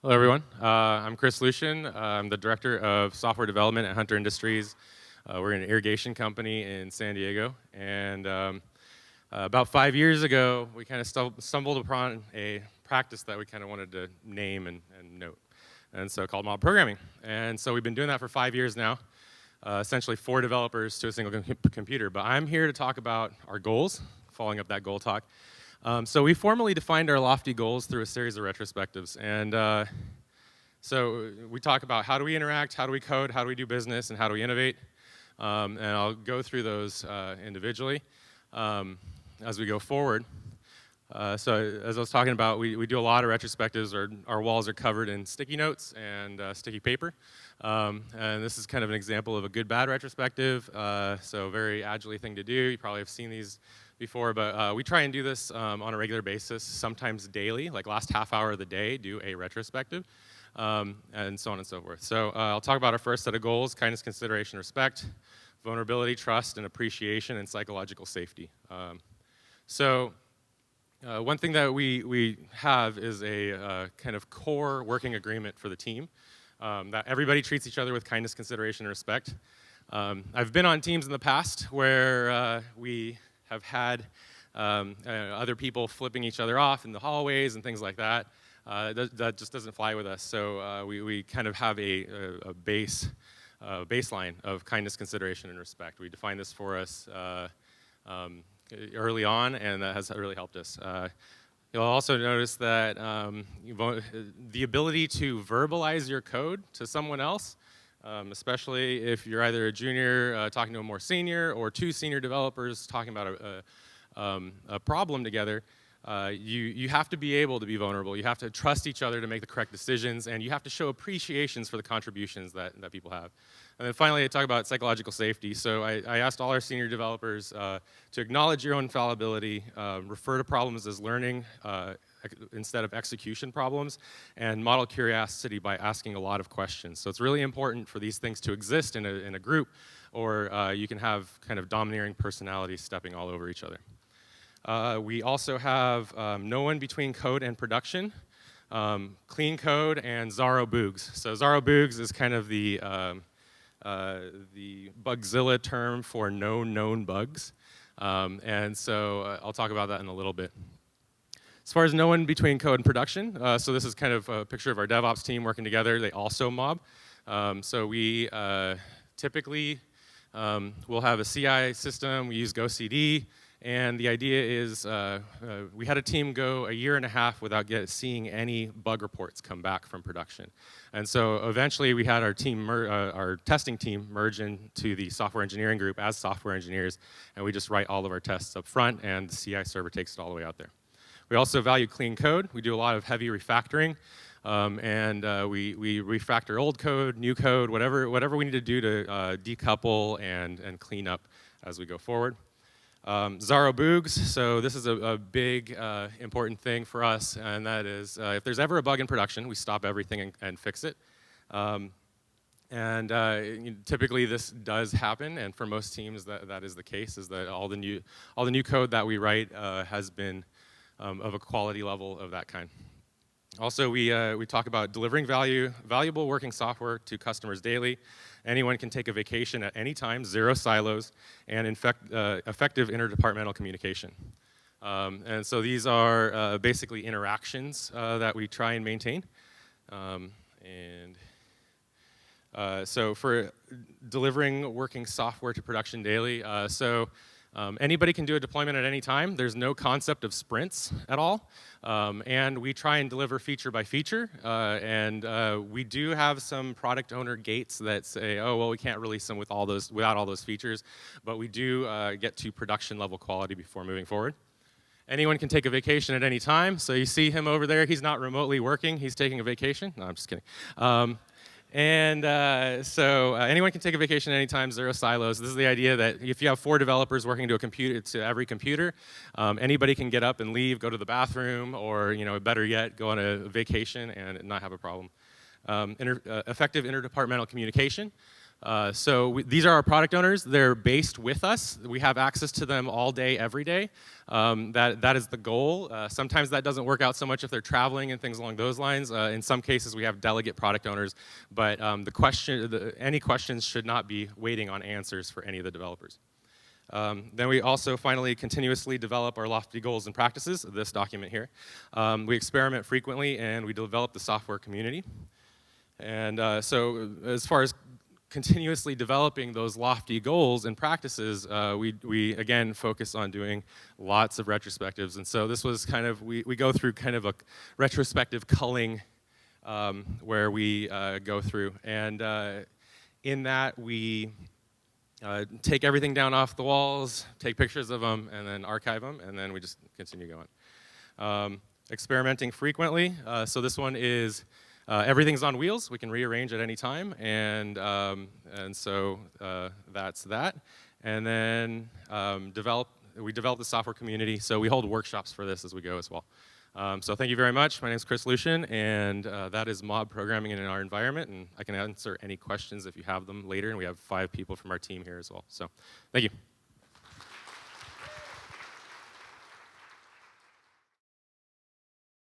Hello, everyone. I'm Chris Lucien. I'm the director of software development at Hunter Industries. We're an irrigation company in San Diego. And about 5 years ago, we kind of stumbled upon a practice that we kind of wanted to name and note. And so called mob programming. And so we've been doing that for 5 years now, essentially 4 developers to a single computer. But I'm here to talk about our goals, following up that goal talk. So we formally defined our lofty goals through a series of retrospectives. And so we talk about how do we interact, how do we code, how do we do business, and how do we innovate. And I'll go through those individually as we go forward. So as I was talking about, we do a lot of retrospectives. Our walls are covered in sticky notes and sticky paper. And this is kind of an example of a good-bad retrospective. So very agile thing to do. You probably have seen these before, but we try and do this on a regular basis, sometimes daily, like last half hour of the day, do a retrospective, and so on and so forth. So I'll talk about our first set of goals: kindness, consideration, respect, vulnerability, trust, and appreciation, and psychological safety. One thing that we have is a kind of core working agreement for the team, that everybody treats each other with kindness, consideration, and respect. I've been on teams in the past where we have had other people flipping each other off in the hallways and things like that. That just doesn't fly with us. So we kind of have a baseline of kindness, consideration, and respect. We define this for us early on, and that has really helped us. You'll also notice that the ability to verbalize your code to someone else, especially if you're either a junior talking to a more senior, or 2 senior developers talking about a problem together, you have to be able to be vulnerable. You have to trust each other to make the correct decisions, and you have to show appreciations for the contributions that people have. And then finally, I talk about psychological safety. So I asked all our senior developers to acknowledge your own fallibility, refer to problems as learning instead of execution problems, and model curiosity by asking a lot of questions. So it's really important for these things to exist in a group, or you can have kind of domineering personalities stepping all over each other. We also have no one between code and production, clean code, and Zaro Boogs. So Zaro Boogs is kind of the Bugzilla term for no known bugs. And so I'll talk about that in a little bit. As far as no one between code and production, so this is kind of a picture of our DevOps team working together. They also mob. So we typically will have a CI system. We use GoCD. And the idea is we had a team go a year and a half without seeing any bug reports come back from production. And so eventually we had our testing team merge into the software engineering group as software engineers, and we just write all of our tests up front, and the CI server takes it all the way out there. We also value clean code. We do a lot of heavy refactoring, and we refactor old code, new code, whatever we need to do to decouple and clean up as we go forward. Zaro Boogs, so this is a big important thing for us, and that is if there's ever a bug in production, we stop everything and fix it. Typically this does happen, and for most teams that is the case, is that all the new code that we write has been of a quality level of that kind. Also, we talk about delivering valuable working software to customers daily. Anyone can take a vacation at any time, 0 silos, and effective interdepartmental communication. And so these are basically interactions that we try and maintain. So for delivering working software to production daily, anybody can do a deployment at any time. There's no concept of sprints at all. And we try and deliver feature by feature. We do have some product owner gates that say, oh, well, we can't release them without all those features. But we do get to production level quality before moving forward. Anyone can take a vacation at any time. So you see him over there. He's not remotely working. He's taking a vacation. No, I'm just kidding. Anyone can take a vacation anytime, 0 silos. This is the idea that if you have 4 developers working to every computer, anybody can get up and leave, go to the bathroom, or better yet, go on a vacation and not have a problem. Effective interdepartmental communication. These are our product owners. They're based with us. We have access to them all day, every day. That is the goal. Sometimes that doesn't work out so much if they're traveling and things along those lines. In some cases, we have delegate product owners, but any questions should not be waiting on answers for any of the developers. Then we also finally continuously develop our lofty goals and practices, this document here. We experiment frequently, and we develop the software community. And so as far as continuously developing those lofty goals and practices, we again focus on doing lots of retrospectives. And so this was kind of, we go through kind of a retrospective culling where we go through. And in that, we take everything down off the walls, take pictures of them, and then archive them, and then we just continue going. Experimenting frequently. So this one is everything's on wheels. We can rearrange at any time, and so that's that. And then we develop the software community, so we hold workshops for this as we go as well. So thank you very much. My name is Chris Lucien, and that is mob programming in our environment, and I can answer any questions if you have them later, and we have 5 people from our team here as well. So thank you.